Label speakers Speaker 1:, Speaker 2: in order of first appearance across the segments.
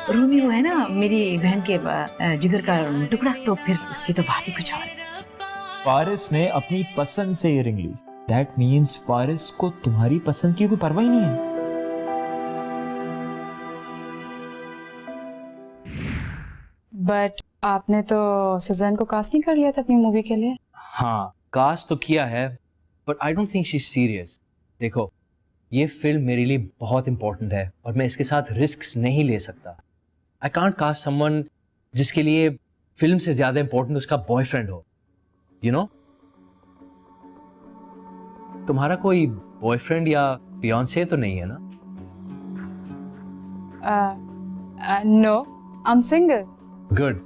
Speaker 1: रूमी वो है ना मेरी बहन के जिगर का टुकड़ा, तो फिर उसकी तो बात ही कुछ और है।
Speaker 2: फारिस ने अपनी पसंद से इयरिंग ली। दैट मीन्स फारिस को तुम्हारी पसंद की कोई परवाह ही नहीं है।
Speaker 3: बट आपने तो सुजैन को कास्ट नहीं कर लिया था अपनी मूवी के लिए।
Speaker 4: हाँ, कास्ट तो किया है, but I don't think she is serious. देखो, ये फिल्म मेरे लिए बहुत इंपॉर्टेंट है और मैं इसके साथ रिस्क्स नहीं ले सकता। आई कांट कास्ट समवन जिसके लिए फिल्म से ज्यादा इंपॉर्टेंट उसका बॉयफ्रेंड हो, यू नो। तुम्हारा कोई बॉयफ्रेंड या फियांसे तो नहीं है ना?
Speaker 3: No, I am single.
Speaker 4: Good,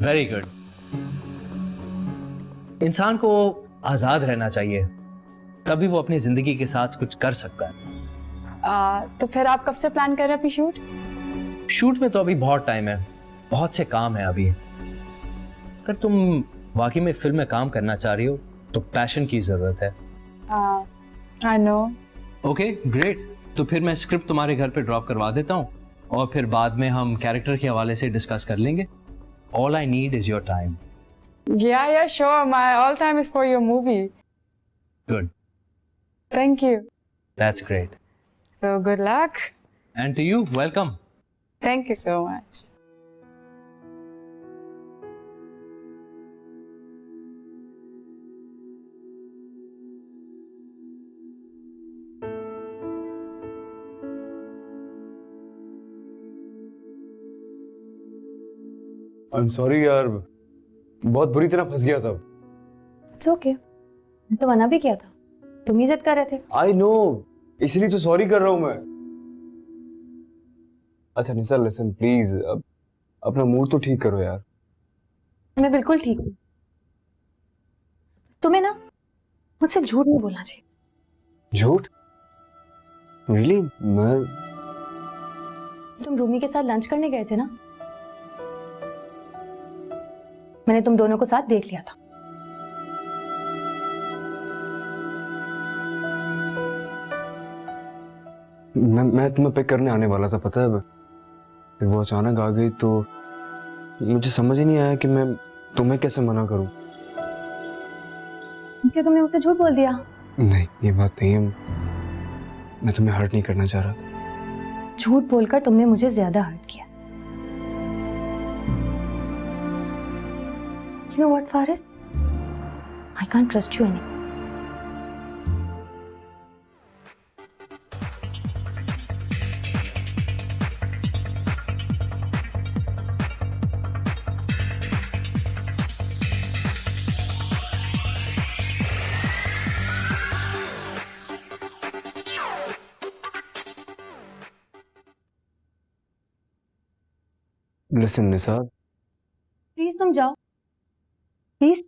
Speaker 4: very good. इंसान को आजाद रहना चाहिए, तभी वो अपनी जिंदगी के साथ कुछ कर सकता है।
Speaker 3: तो फिर आप कब से प्लान कर रहे हैं अपनी शूट?
Speaker 4: शूट में तो अभी बहुत टाइम है, बहुत से काम है अभी। अगर तुम वाकई में फिल्म में काम करना चाह रही हो तो पैशन की जरूरत है।
Speaker 3: I know.
Speaker 4: Okay, great. तो फिर मैं स्क्रिप्ट तुम्हारे घर पे ड्रॉप करवा देता हूँ और फिर बाद में हम कैरेक्टर के हवाले से डिस्कस कर लेंगे। All I need is your time.
Speaker 3: Yeah, sure. My all time is for your movie.
Speaker 4: Good.
Speaker 3: Thank you.
Speaker 4: That's great.
Speaker 3: So good luck.
Speaker 4: And to you, welcome.
Speaker 3: Thank you so much.
Speaker 5: I'm sorry यार, बहुत बुरी तरह फंस गया था।
Speaker 6: It's okay. मैं तो मना भी किया था, तुम ही जिद कर रहे थे।
Speaker 5: I know, इसलिए तो सॉरी कर रहा हूँ मैं। अच्छा निशा, लिसन प्लीज, अपना मूड तो ठीक करो यार।
Speaker 6: मैं बिल्कुल ठीक हूँ। तुम्हें ना मुझसे झूठ नहीं बोलना चाहिए।
Speaker 5: झूठ? Really?
Speaker 6: तुम रूमी के साथ लंच करने गए थे ना? मैंने तुम दोनों को साथ देख लिया था।
Speaker 5: मैं तुम्हें पिक करने आने वाला था, पता है। फिर वो अचानक आ गई तो मुझे समझ ही नहीं आया कि मैं तुम्हें कैसे मना करूं।
Speaker 6: क्या तुमने मुझसे झूठ बोल दिया?
Speaker 5: नहीं, ये बात नहीं है। मैं तुम्हें हर्ट नहीं करना चाह रहा था।
Speaker 6: झूठ बोलकर तुमने मुझे ज्यादा हर्ट किया। You know what, Faris? I can't trust you anymore.
Speaker 5: Listen, Nisha,
Speaker 6: Please तुम जाओ। Please.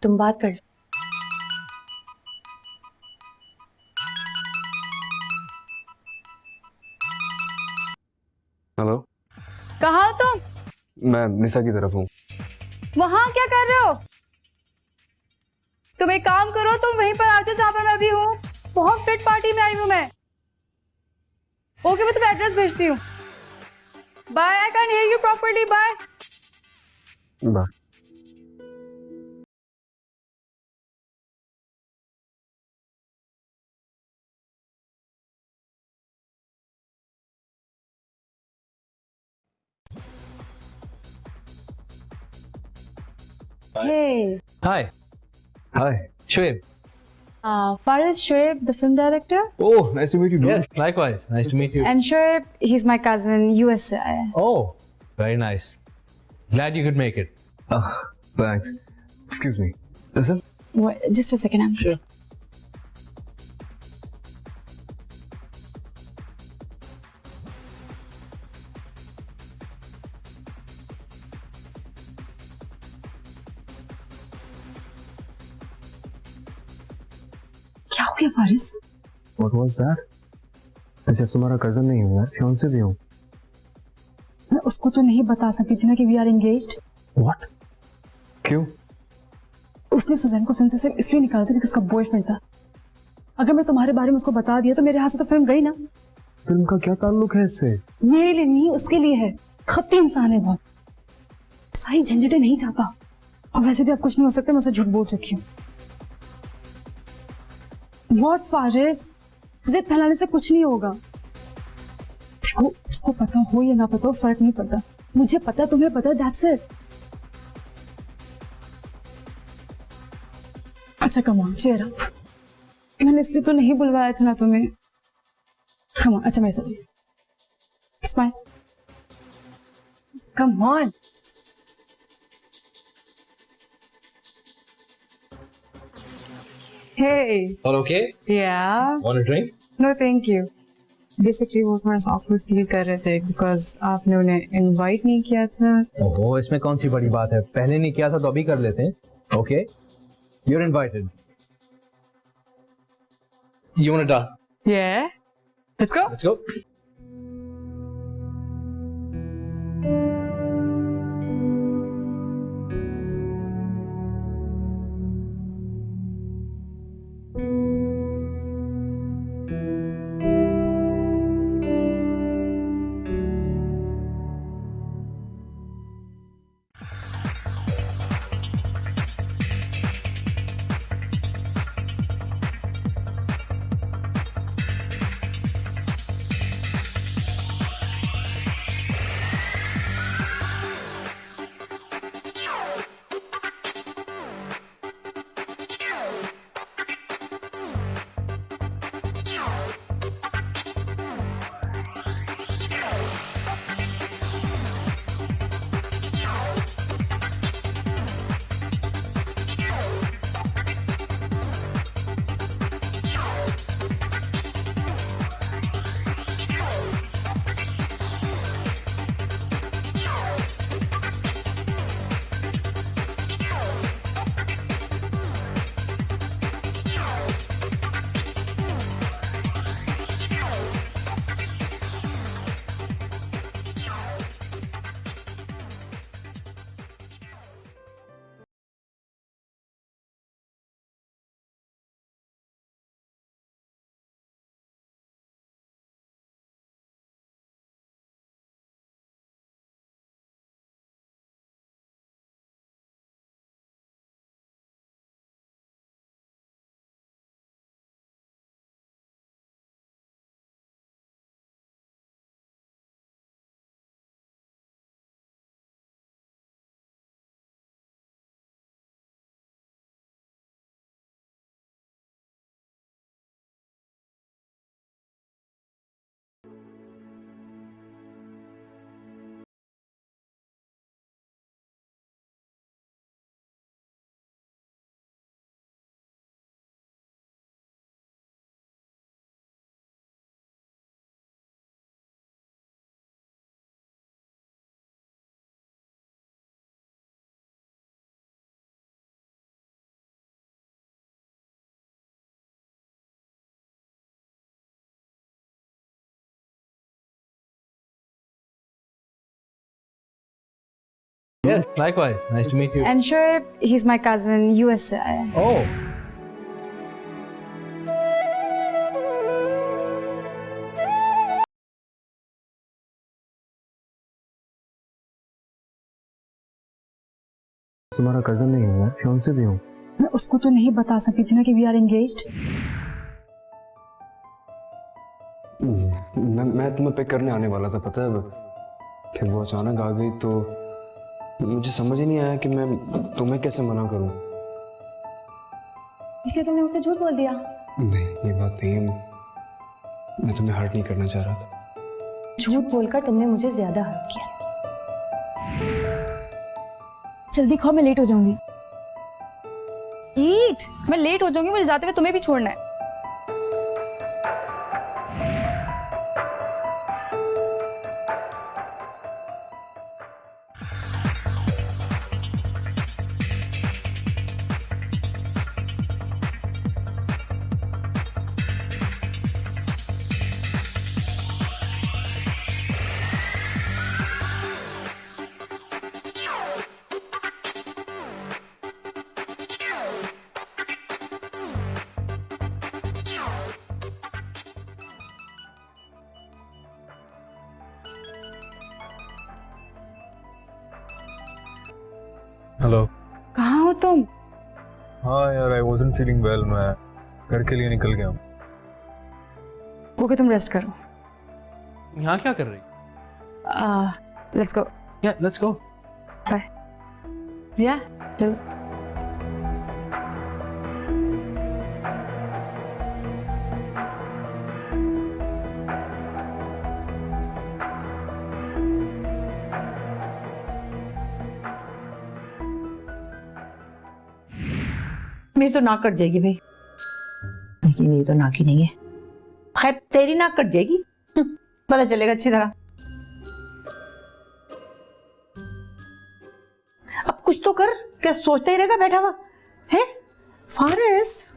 Speaker 6: तुम बात कर लो।
Speaker 5: हेलो।
Speaker 3: कहाँ हो तुम?
Speaker 5: मैं निशा की तरफ हूँ।
Speaker 3: वहाँ क्या कर रहे हो? तुम एक काम करो, तुम वहीं पर आ जाओ जहाँ पर मैं अभी हूँ। बहुत फिट पार्टी में आई हूँ मैं। ओके, मैं तुम्हें एड्रेस भेजती हूँ। Bye, I can hear you properly. Bye
Speaker 5: bye.
Speaker 6: Hey.
Speaker 4: Hi.
Speaker 5: Hi.
Speaker 4: Shoaib.
Speaker 3: Faris, Shoaib, the film director.
Speaker 5: Oh, nice to meet you, dude.
Speaker 4: Yes, likewise. Nice to meet you.
Speaker 3: And Shoaib, he's my cousin, USA.
Speaker 4: Oh, very nice. Glad you could make it.
Speaker 5: Thanks. Excuse me. Listen.
Speaker 3: Wait, just a second, I'm
Speaker 4: Sure.
Speaker 3: क्या हो गया Faris?
Speaker 5: What was that? मैं सिर्फ तुम्हारा cousin नहीं हूँ यार, fiance भी हूँ।
Speaker 3: उसको तो नहीं बता सकती थी ना कि वी आर एंगेज्ड।
Speaker 5: व्हाट? क्यों?
Speaker 3: उसने सुजैन को फिल्म से सिर्फ इसलिए निकाला था क्योंकि उसका बॉयफ्रेंड था। अगर मैं तुम्हारे बारे में उसको बता दिया तो मेरे हाथ से तो फिल्म गई ना।
Speaker 5: फिल्म का क्या ताल्लुक है इससे?
Speaker 3: मेरे लिए नहीं, उसके लिए है। खपती इंसान है बहुत, सारी झंझटें नहीं चाहता। और वैसे भी अब कुछ नहीं हो सकता, मैं उसे झूठ बोल चुकी हूँ। व्हाट फारिस, जिद फैलाने से कुछ नहीं होगा। देखो, उसको पता हो या ना पता हो फर्क नहीं पड़ता। मुझे पता, तुम्हें पता, दैट्स इट। अच्छा कम ऑन, चीयर अप। मैंने इसलिए तो नहीं बुलवाया था ना तुम्हें। कम ऑन, अच्छा मेरे साथ smile. Come on. Hey.
Speaker 4: All okay?
Speaker 3: Yeah.
Speaker 4: Want a drink?
Speaker 3: No, thank you. Basically वो थोड़ा सा awkward feel कर रहे थे because आपने उन्हें invite नहीं किया था।
Speaker 4: ओहो, इसमें कौन सी बड़ी बात है? पहले नहीं किया था तो अभी कर लेते हैं। Okay? You're invited. You want to dance?
Speaker 3: Yeah. Let's go.
Speaker 4: Let's go. Yes, likewise. Nice to meet you.
Speaker 3: And sure, he's my cousin, USA.
Speaker 4: Oh.
Speaker 5: तुम्हारा कजन नहीं हूँ, फियांसे भी हूँ।
Speaker 3: मैं उसको तो नहीं बता सकती थी ना कि वी आर एंगेज्ड।
Speaker 5: मैं तुम्हें पिक करने आने वाला था, पता है। फिर वो अचानक आ गई तो मुझे समझ ही नहीं आया कि मैं तुम्हें कैसे मना करूं।
Speaker 6: इसलिए तुमने मुझसे झूठ बोल दिया?
Speaker 5: नहीं, ये बात नहीं है। मैं तुम्हें हर्ट नहीं करना चाह रहा था।
Speaker 6: झूठ बोलकर तुमने मुझे ज्यादा हर्ट किया।
Speaker 3: जल्दी खाओ, मैं लेट हो जाऊंगी। ईट, मैं लेट हो जाऊंगी, मुझे जाते हुए तुम्हें भी छोड़ना है।
Speaker 5: हेलो।
Speaker 3: कहाँ हो तुम?
Speaker 5: हाँ यार, आई वाज़न्ट फीलिंग वेल, मैं घर के लिए निकल गया हूँ।
Speaker 3: ओके, तुम रेस्ट करो।
Speaker 4: यहाँ क्या कर रही?
Speaker 3: Let's go.
Speaker 4: या लेट्स गो।
Speaker 3: बाय। या चल।
Speaker 1: मेरी तो नाक कट जाएगी भाई। नहीं, मेरी तो नाक ही नहीं है। खैर, तेरी नाक कट जाएगी, पता चलेगा अच्छी तरह। अब कुछ तो कर, क्या सोचता ही रहेगा बैठा हुआ है? फारिस,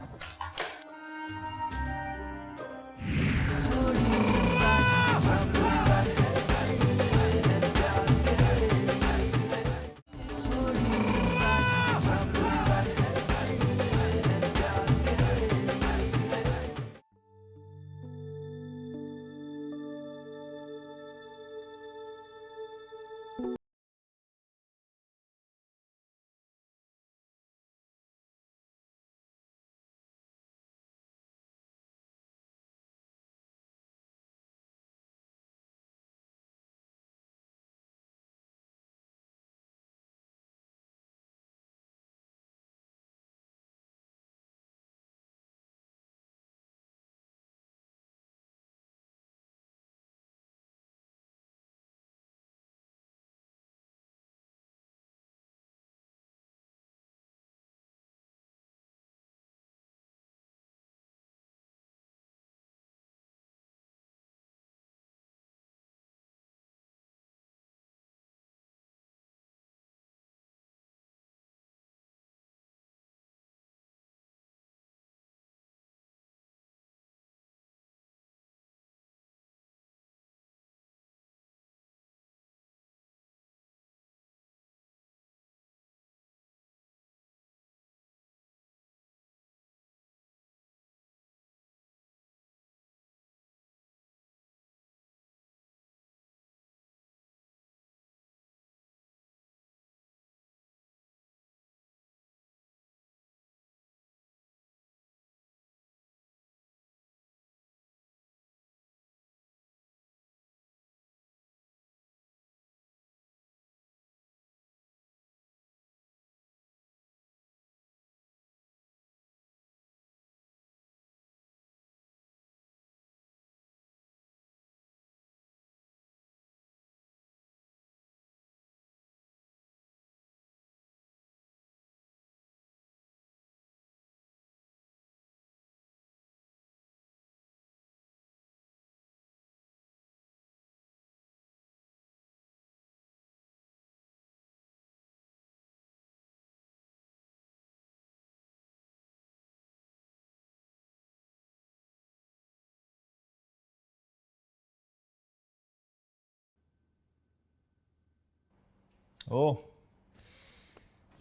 Speaker 2: ओह,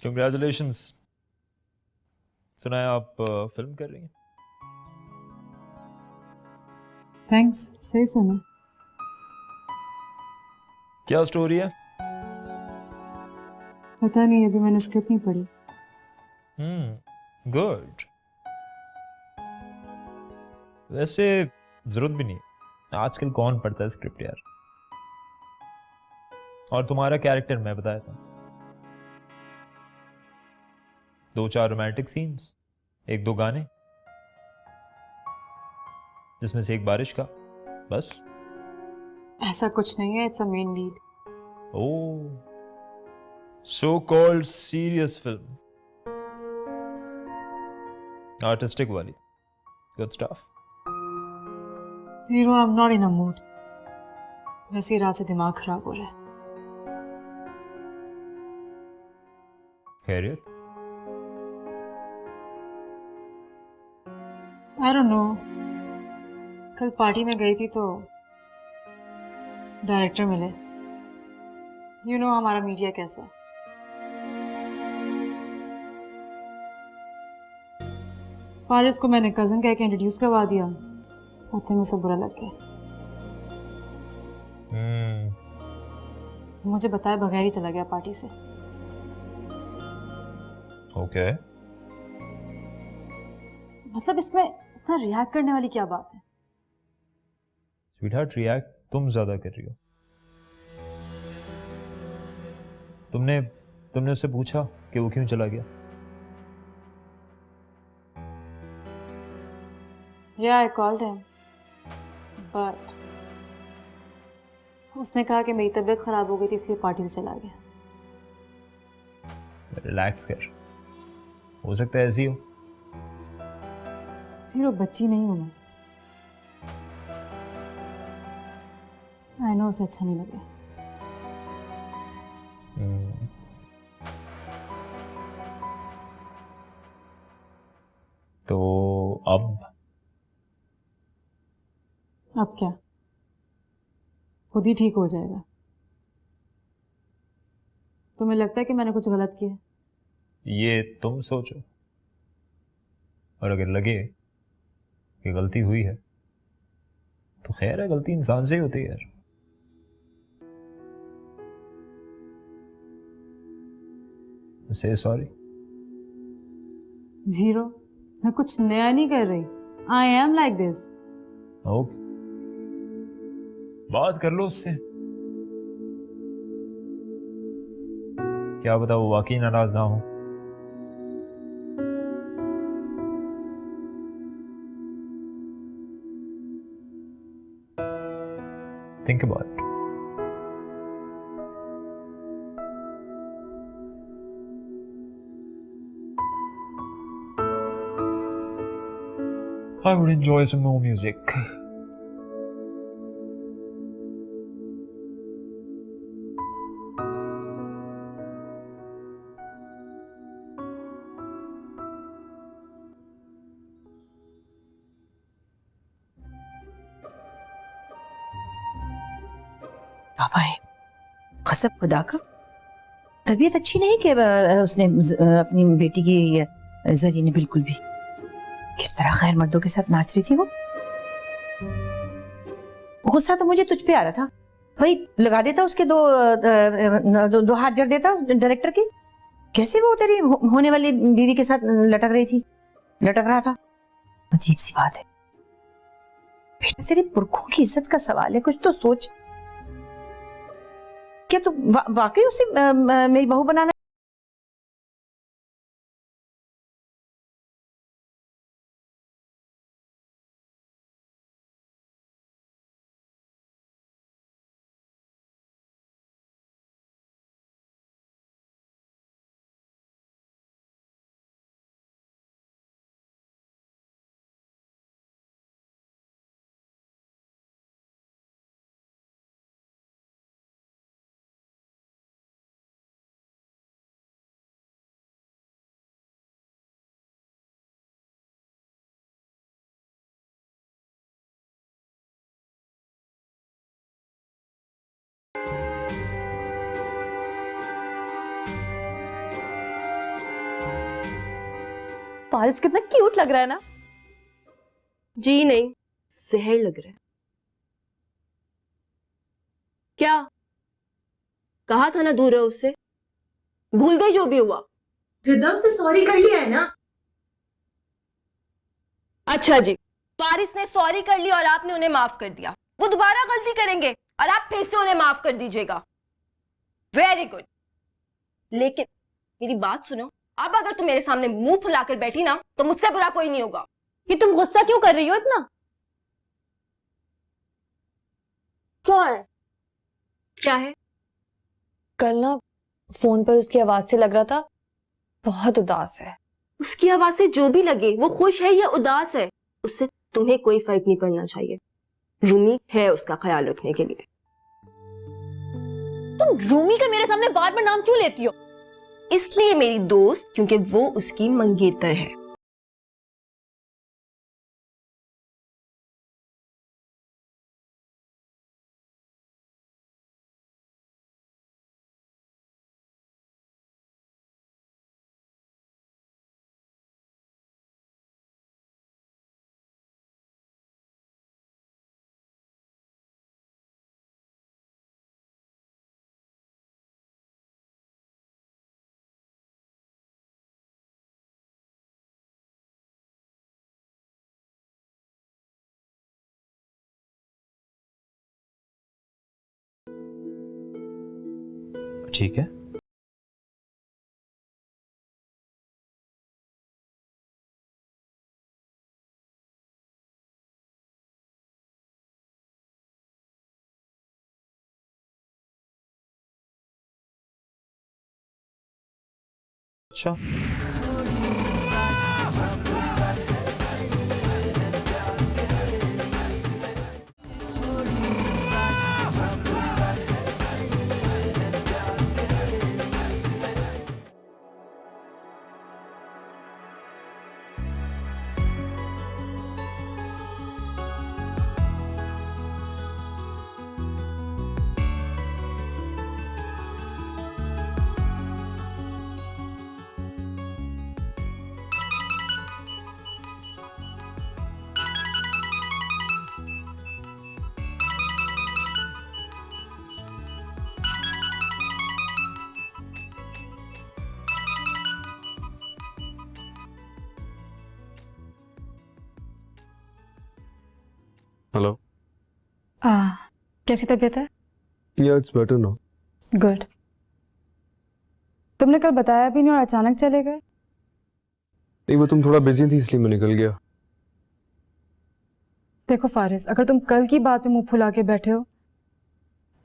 Speaker 2: कंग्रेचुलेशंस। सुना है आप फिल्म कर रही हैं?
Speaker 3: थैंक्स, सही सुना।
Speaker 2: क्या स्टोरी है?
Speaker 3: पता नहीं, अभी मैंने स्क्रिप्ट नहीं पढ़ी।
Speaker 2: गुड। वैसे जरूरत भी नहीं, आजकल कौन पढ़ता है स्क्रिप्ट यार। और तुम्हारा कैरेक्टर मैं बताया था, 2-4 रोमांटिक सीन्स, 1-2 गाने, जिसमें से एक बारिश का, बस।
Speaker 3: ऐसा कुछ नहीं है, it's a main lead.
Speaker 2: Oh, so called serious film, artistic वाली, good stuff.
Speaker 3: Zero, I am not in a mood. वैसे ही रात से दिमाग खराब हो रहा है।
Speaker 2: खैरियत?
Speaker 3: आई डोंट नो, कल पार्टी में गई थी तो डायरेक्टर मिले। यू नो हमारा मीडिया कैसा है। फारिस को मैंने कजन कह के इंट्रोड्यूस करवा दिया, उतने में सब बुरा लग गया। मुझे बताए बगैर ही चला गया पार्टी से।
Speaker 2: ओके
Speaker 3: मतलब इसमें इतना रिएक्ट करने वाली क्या बात है?
Speaker 2: स्वीटहार्ट, रिएक्ट तुम ज्यादा कर रही हो। तुमने तुमने उससे पूछा कि वो क्यों चला गया?
Speaker 3: Yeah, I called him. But उसने कहा कि मेरी तबीयत खराब हो गई थी इसलिए पार्टी से चला गया।
Speaker 2: रिलैक्स कर, हो सकता है ऐसी हो।
Speaker 3: जीरो बच्ची नहीं हूं मैं। आई नो उसे अच्छा नहीं लगे।
Speaker 2: तो
Speaker 3: अब क्या? खुद ही ठीक हो जाएगा। तुम्हें लगता है कि मैंने कुछ गलत किया?
Speaker 2: ये तुम सोचो, और अगर लगे कि गलती हुई है तो खैर है, गलती इंसान से ही होती है यार। से सॉरी।
Speaker 3: जीरो, मैं कुछ नया नहीं कर रही। I am like this.
Speaker 2: Okay, बात कर लो उससे, क्या पता वो वाकई नाराज ना हो। Think about it. I would enjoy some more music.
Speaker 1: पापा है कसम खुदा का, तबीयत अच्छी नहीं कि उसने अपनी बेटी की जरी ने बिल्कुल भी। किस तरह खैर मर्दों के साथ नाच रही थी वो। गुस्सा तो मुझे तुझ पे आ रहा था, भाई लगा देता उसके दो हाथ जड़ देता उस डायरेक्टर के। कैसे वो तेरी होने वाली बीवी के साथ लटक रहा था। अजीब सी बात है बेटा, तेरे पुरखों की इज्जत का सवाल है, कुछ तो सोच। क्या तू वाकई उसे मेरी बहू बनाना?
Speaker 6: पारिस कितना क्यूट लग रहा है ना।
Speaker 7: जी नहीं, जहर लग रहा है। क्या कहा था ना, दूर रहो उससे। भूल गई जो भी हुआ।
Speaker 6: हृदय उससे सॉरी कर लिया है ना।
Speaker 7: अच्छा जी, पारिस ने सॉरी कर लिया और आपने उन्हें माफ कर दिया। वो दोबारा गलती करेंगे और आप फिर से उन्हें माफ कर दीजिएगा। Very good. लेकिन मेरी बात सुनो, अब अगर तुम मेरे सामने मुंह फुलाकर बैठी ना तो मुझसे बुरा कोई नहीं होगा।
Speaker 6: ये तुम गुस्सा क्यों कर रही हो इतना?
Speaker 7: क्या है? क्या है?
Speaker 6: कल ना फोन पर उसकी आवाज से लग रहा था बहुत उदास है।
Speaker 7: उसकी आवाज से जो भी लगे वो खुश है या उदास है, उससे तुम्हें कोई फर्क नहीं पड़ना चाहिए। रूमी है उसका ख्याल रखने के लिए।
Speaker 6: तुम रूमी का मेरे सामने बार बार नाम क्यों लेती हो?
Speaker 7: इसलिए मेरी दोस्त, क्योंकि वो उसकी मंगेतर है।
Speaker 2: ठीक है। अच्छा,
Speaker 5: हेलो।
Speaker 3: कैसी तबीयत है?
Speaker 5: या इट्स बेटर नाउ।
Speaker 3: गुड। तुमने कल बताया भी नहीं और अचानक चले गए।
Speaker 5: नहीं, वो तुम थोड़ा बिजी थी इसलिए मैं निकल गया।
Speaker 3: देखो फारिस, अगर तुम कल की बात में मुंह फुला के बैठे हो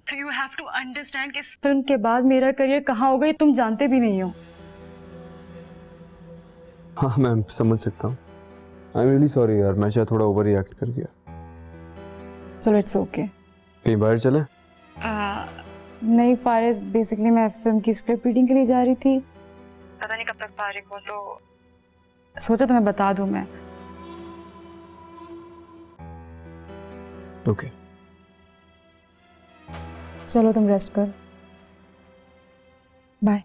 Speaker 3: तो यू हैव टू अंडरस्टैंड कि इस फिल्म के बाद मेरा करियर कहाँ होगा ये तुम जानते भी नहीं हो।
Speaker 5: हाँ, मैं समझ सकता हूँ। आई एम रियली सॉरी यार, मैं शायद थोड़ा ओवर रिएक्ट कर गया।
Speaker 3: चलो इट्स ओके।
Speaker 5: कहीं बाहर चले?
Speaker 3: नहीं फारिस, बेसिकली मैं फिल्म की स्क्रिप्ट रीडिंग के लिए जा रही थी। पता नहीं कब तक फारिग हो, तो सोचा तुम्हें बता दूं मैं।
Speaker 5: ओके।
Speaker 3: चलो तुम रेस्ट कर। बाय।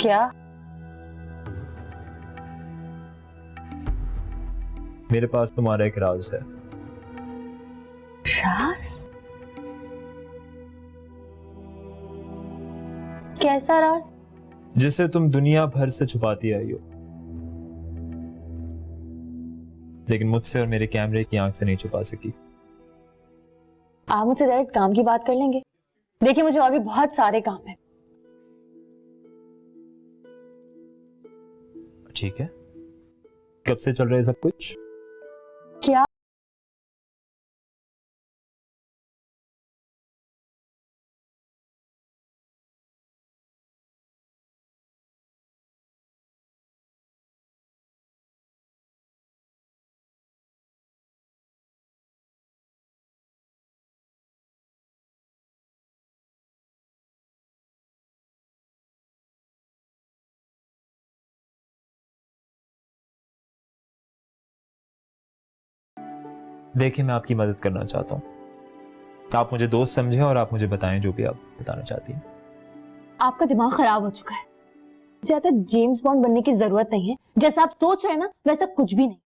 Speaker 6: क्या?
Speaker 2: मेरे पास तुम्हारा एक राज है।
Speaker 6: राज? कैसा राज?
Speaker 2: जिसे तुम दुनिया भर से छुपाती आई हो, लेकिन मुझसे और मेरे कैमरे की आंख से नहीं छुपा सकी।
Speaker 6: आप मुझसे डायरेक्ट काम की बात कर लेंगे? देखिए, मुझे और भी बहुत सारे काम हैं।
Speaker 2: ठीक है, कब से चल रहा है सब कुछ?
Speaker 6: क्या?
Speaker 2: देखिए, मैं आपकी मदद करना चाहता हूं। आप मुझे दोस्त समझें और आप मुझे बताएं जो भी आप बताना चाहती हैं।
Speaker 6: आपका दिमाग खराब हो चुका है। ज्यादा जेम्स बॉन्ड बनने की जरूरत नहीं है। जैसा आप सोच रहे हैं ना, वैसा कुछ भी नहीं।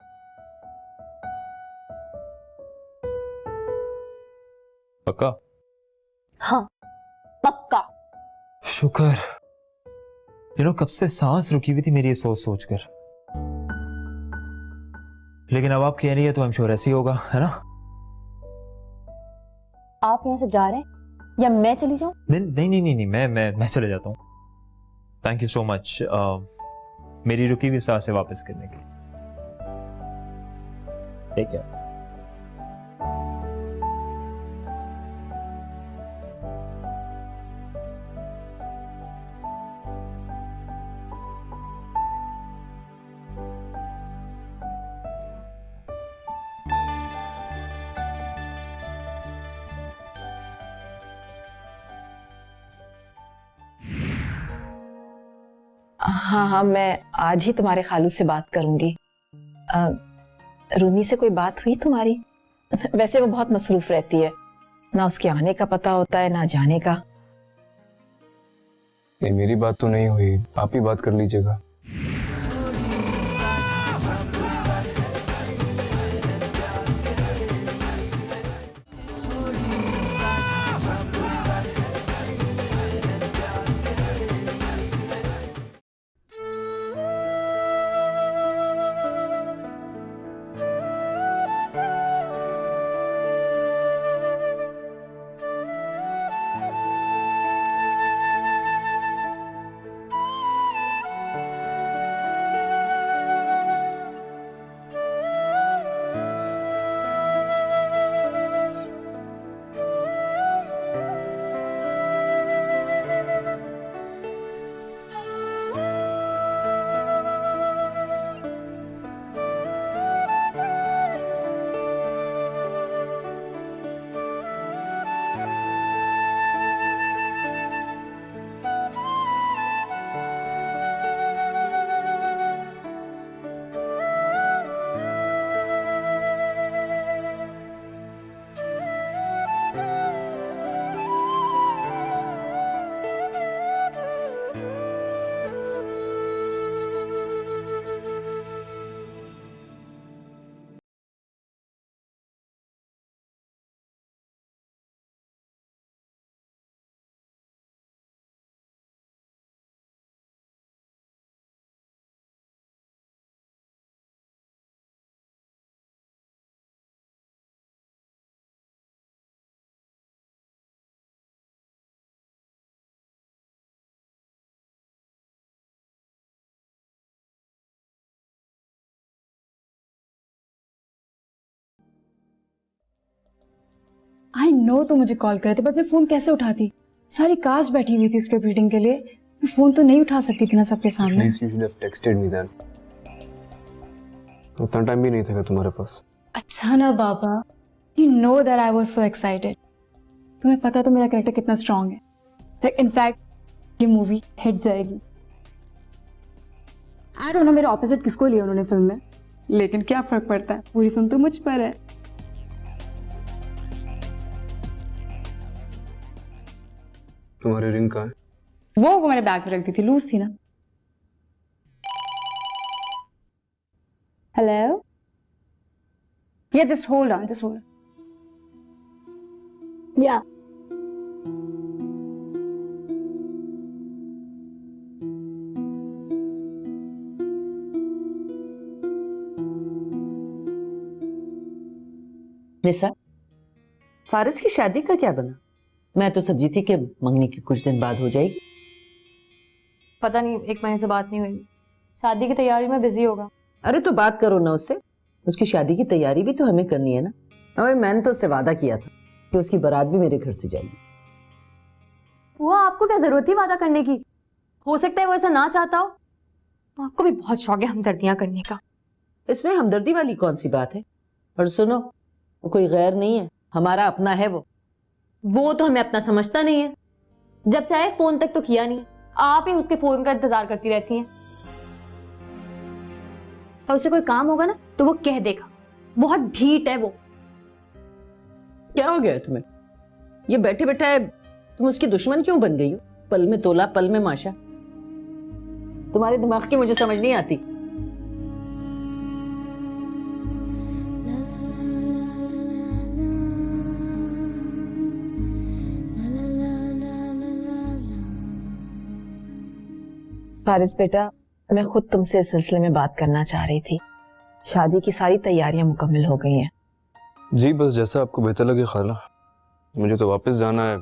Speaker 2: पक्का?
Speaker 6: हाँ, पक्का।
Speaker 2: शुक्र। कब से सांस रुकी हुई थी मेरी ये सोच सोच कर, लेकिन अब आप कह रही है तो आई एम श्योर ऐसे ही होगा, है ना?
Speaker 6: आप यहाँ से जा रहे हैं या मैं चली जाऊं?
Speaker 2: नहीं, मैं चले जाता हूँ। थैंक यू सो मच मेरी रुकी हुई सांसें वापस करने के लिए। ठीक है।
Speaker 8: हाँ हाँ, मैं आज ही तुम्हारे खालू से बात करूंगी। रूमी से कोई बात हुई तुम्हारी? वैसे वो बहुत मसरूफ रहती है, ना उसके आने का पता होता है ना जाने का।
Speaker 5: नहीं, मेरी बात तो नहीं हुई, आप ही बात कर लीजिएगा।
Speaker 3: आई नो तुम मुझे कॉल करे थे, बट मैं फोन कैसे उठाती? सारी कास्ट बैठी हुई थी स्क्रिप्ट रीडिंग के लिए, मैं फोन तो नहीं उठा सकती थी ना सबके सामने।
Speaker 5: Please, you should have texted me then. उतना टाइम भी नहीं था तुम्हारे पास।
Speaker 3: अच्छा ना बाबा, you know that I was so excited. तुम्हें पता तो मेरा कैरेक्टर कितना स्ट्रांग है। लाइक इनफैक्ट ये मूवी हिट जाएगी। आई डोंट नो मेरे ऑपोजिट किसको लिया उन्होंने फिल्म में, लेकिन क्या फर्क पड़ता है, पूरी फिल्म तो मुझ पर है।
Speaker 5: तुम्हारी रिंग कहाँ है?
Speaker 3: वो मैंने बैग में रख दी थी, लूज थी ना। हेलो, या just hold on, just hold.
Speaker 6: या
Speaker 9: निसा, फारिस की शादी का क्या बना? मैं तो समझी थी कि मंगनी के कुछ दिन बाद हो जाएगी।
Speaker 6: पता नहीं, 1 महीने से बात नहीं हुई। शादी की तैयारी में बिजी होगा।
Speaker 9: अरे तो बात करो ना उससे, उसकी शादी की तैयारी भी तो हमें करनी है ना। अबे मैंने तो उससे वादा किया था कि उसकी बारात भी मेरे घर से जाएगी।
Speaker 6: वो आपको क्या जरूरत थी वादा करने की? हो सकता है वो ऐसा ना चाहता हो। आपको भी बहुत शौक है हमदर्दियां करने का।
Speaker 9: इसमें हमदर्दी वाली कौन सी बात है? और सुनो, वो कोई गैर नहीं है, हमारा अपना है
Speaker 6: वो तो हमें अपना समझता नहीं है। जब से आए फोन तक तो किया नहीं, आप ही उसके फोन का इंतजार करती रहती हैं। और उसे कोई काम होगा ना तो वो कह देगा। बहुत ढीठ है वो।
Speaker 9: क्या हो गया है तुम्हें? ये बैठे बैठे तुम उसकी दुश्मन क्यों बन गई हो? पल में तोला पल में माशा। तुम्हारे दिमाग की मुझे समझ नहीं आती।
Speaker 8: फारिस बेटा, मैं खुद तुमसे इस सिलसिले में बात करना चाह रही थी। शादी की सारी तैयारियां मुकम्मल हो गई हैं।
Speaker 5: जी बस जैसा आपको बेहतर लगे खाला। मुझे तो वापस जाना है,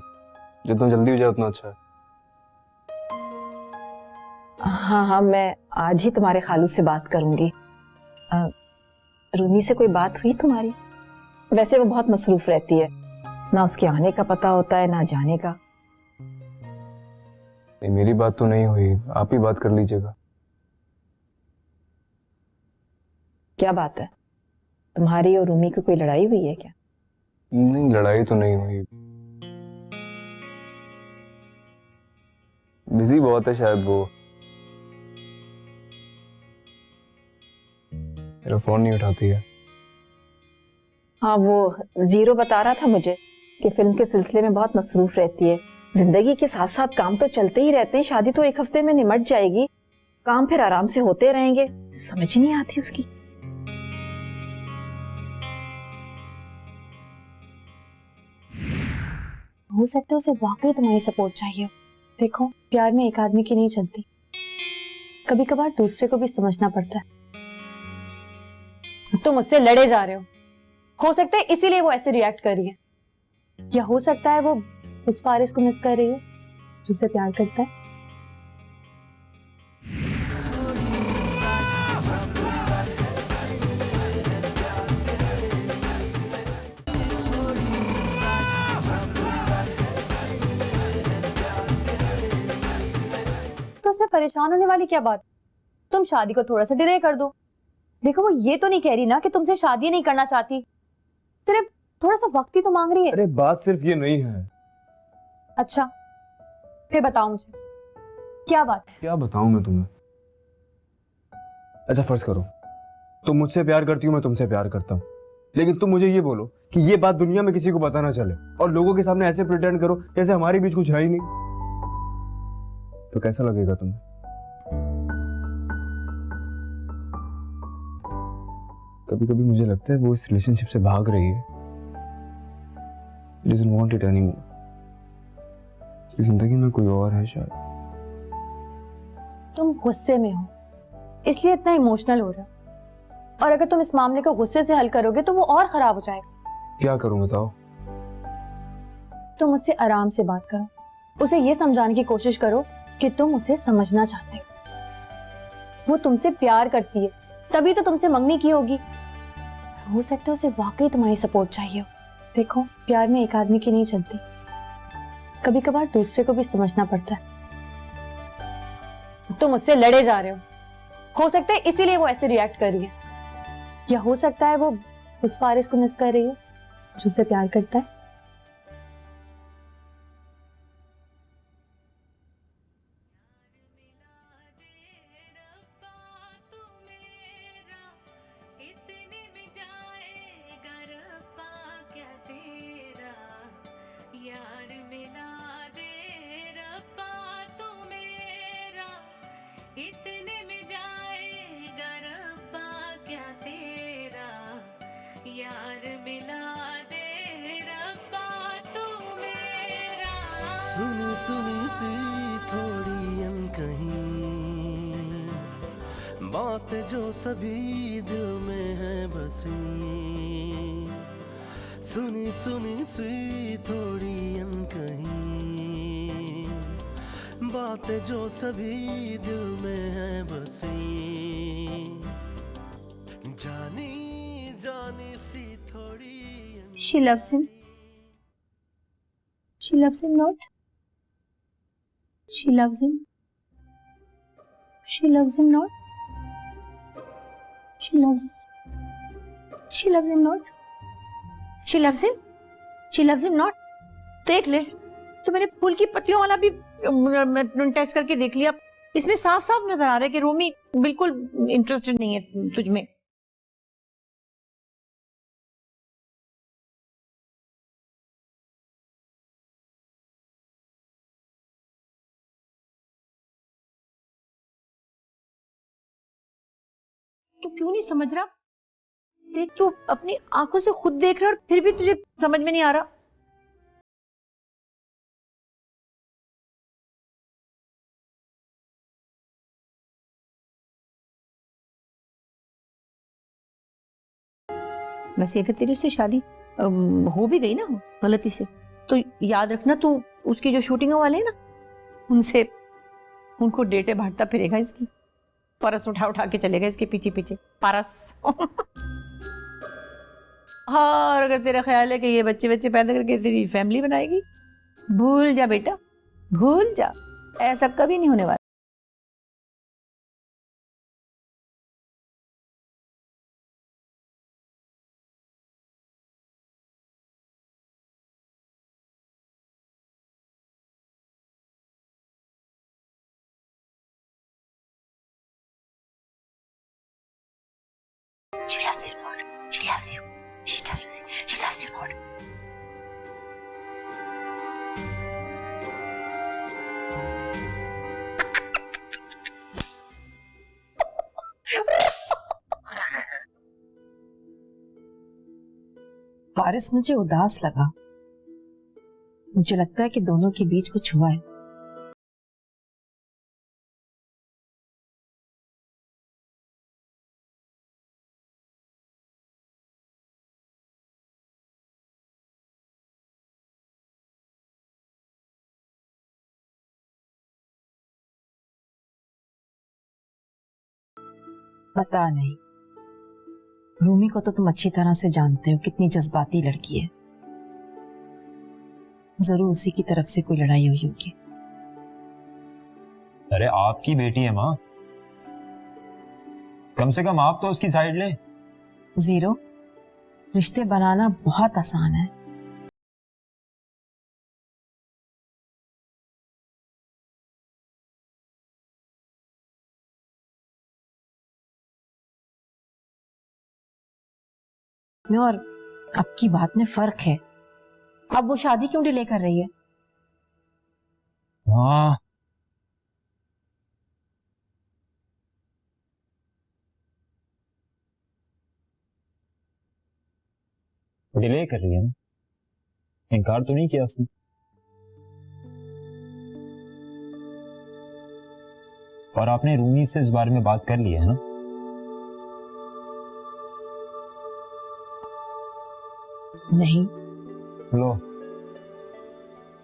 Speaker 5: जितना जल्दी हो जाए उतना अच्छा है।
Speaker 8: हाँ हाँ, मैं आज ही तुम्हारे खालू से बात करूंगी। रूमी से कोई बात हुई तुम्हारी? वैसे वो बहुत मसरूफ रहती है, ना उसके आने का पता होता है ना जाने का।
Speaker 5: नहीं, मेरी बात तो नहीं हुई, आप ही बात कर लीजिएगा।
Speaker 8: क्या बात है? तुम्हारी और रूमी की कोई लड़ाई हुई है क्या?
Speaker 5: नहीं, लड़ाई तो नहीं हुई, बिजी बहुत है शायद वो। मेरा फोन नहीं उठाती है।
Speaker 8: हाँ, वो जीरो बता रहा था मुझे कि फिल्म के सिलसिले में बहुत मसरूफ रहती है। जिंदगी के साथ साथ काम तो चलते ही रहते हैं। शादी तो 1 हफ्ते में निमट जाएगी, काम फिर आराम से होते रहेंगे। समझ ही नहीं आती उसकी।
Speaker 6: हो सकता है उसे वाकई तुम्हारी सपोर्ट चाहिए हो। देखो, प्यार में एक आदमी की नहीं चलती, कभी कभार दूसरे को भी समझना पड़ता है। तुम मुझसे लड़े जा रहे हो सकता है इसीलिए वो ऐसे रिएक्ट कर रही है, या हो सकता है वो उस फारिस को मिस कर रही है जिससे प्यार करता है। तो उसमें परेशान होने वाली क्या बात? तुम शादी को थोड़ा सा डिले कर दो। देखो, वो ये तो नहीं कह रही ना कि तुमसे शादी नहीं करना चाहती, सिर्फ थोड़ा सा वक्त ही तो मांग रही है।
Speaker 5: अरे बात सिर्फ ये नहीं है।
Speaker 6: अच्छा, फिर बताओ मुझे क्या बात है।
Speaker 5: क्या बताऊं मैं तुम्हें? अच्छा फर्ज करो तुम मुझसे प्यार करती हो, मैं तुमसे प्यार करता हूँ, लेकिन तुम मुझे ये बोलो कि ये बात दुनिया में किसी को पता ना चले और लोगों के सामने ऐसे प्रिटेंड करो जैसे हमारे बीच कुछ है ही नहीं, तो कैसा लगेगा तुम्हें? कभी कभी मुझे लगता है वो इस रिलेशनशिप से भाग रही है, doesn't want it anymore। उसकी जिंदगी में कोई और है शायद।
Speaker 6: तुम गुस्से में हो इसलिए इतना इमोशनल हो रहे हो, और अगर तुम इस मामले को गुस्से से हल करोगे तो वो और खराब हो जाएगा।
Speaker 5: क्या करूं बताओ?
Speaker 6: तुम उससे आराम से बात करो, उसे ये समझाने की कोशिश करो कि तुम उसे समझना चाहते हो। वो तुमसे प्यार करती है तभी तो तुमसे मंगनी की होगी। हो सकता है उसे वाकई तुम्हारी सपोर्ट चाहिए हो। देखो, प्यार में एक आदमी की नहीं चलती, कभी कभार दूसरे को भी समझना पड़ता है। तुम मुझसे लड़े जा रहे हो सकता है इसीलिए वो ऐसे रिएक्ट कर रही है, या हो सकता है वो उस फारिस को मिस कर रही है जो उससे प्यार करता है।
Speaker 10: सुनी सुनी सी थोड़ी अनकही बात जो सभी दिल में है बसी, सुनी सुनी सी थोड़ी अनकही बात जो सभी दिल में है बसी, जानी जानी सी थोड़ी।
Speaker 1: She loves him. She loves him not. She loves him. She loves him not. She loves him. She loves him not. She loves him. She loves him not. देख ले, तो मैंने फूल की पत्तियों वाला भी टेस्ट करके देख लिया। इसमें साफ साफ नजर आ रहा है कि रोमी बिल्कुल इंटरेस्टेड नहीं है तुझ में। तू क्यों नहीं समझ रहा? देख, तू अपनी आंखों से खुद देख रहा और फिर भी तुझे समझ में नहीं आ रहा। वैसे अगर तेरी उससे शादी हो भी गई ना गलती से, तो याद रखना तू उसकी जो शूटिंग वाले हैं ना, उनको डेटे बांटता फिरेगा। इसकी परस उठा उठा के चलेगा इसके पीछे पीछे परस। हाँ, और अगर तेरा ख्याल है कि ये बच्चे बच्चे पैदा करके तेरी फैमिली बनाएगी, भूल जा बेटा, भूल जा, ऐसा कभी नहीं होने वाला। She loves you not. She loves you. She loves you. She loves you not.
Speaker 8: वारिस, मुझे उदास लगा। मुझे लगता है कि दोनों के बीच कुछ हुआ है। पता नहीं, रूमी को तो तुम अच्छी तरह से जानते हो, कितनी जज्बाती लड़की है। जरूर उसी की तरफ से कोई लड़ाई हुई होगी।
Speaker 2: अरे आपकी बेटी है माँ, कम से कम आप तो उसकी साइड लें।
Speaker 8: जीरो, रिश्ते बनाना बहुत आसान है। में और अब की बात में फर्क है। अब वो शादी क्यों डिले कर रही है?
Speaker 2: हाँ, डिले कर रही है ना, इनकार तो नहीं किया उसने। और आपने रूमी से इस बारे में बात कर ली है ना?
Speaker 8: नहीं।
Speaker 2: लो,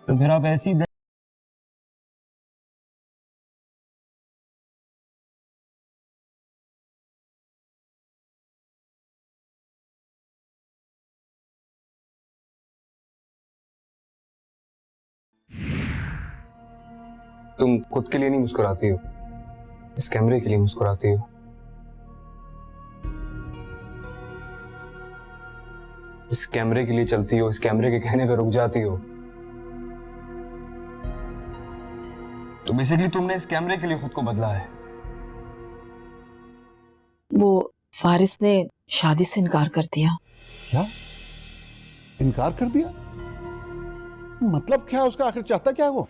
Speaker 2: तो फिर आप ऐसी
Speaker 5: तुम खुद के लिए नहीं मुस्कुराती हो, इस कैमरे के लिए मुस्कुराती हो। इस कैमरे के लिए चलती हो, इस कैमरे के कहने पे रुक जाती हो। तो बेसिकली तुमने इस कैमरे के लिए खुद को बदला है।
Speaker 8: वो फारिस ने शादी से इनकार कर दिया।
Speaker 11: क्या इनकार कर दिया? मतलब क्या है उसका? आखिर चाहता क्या है वो?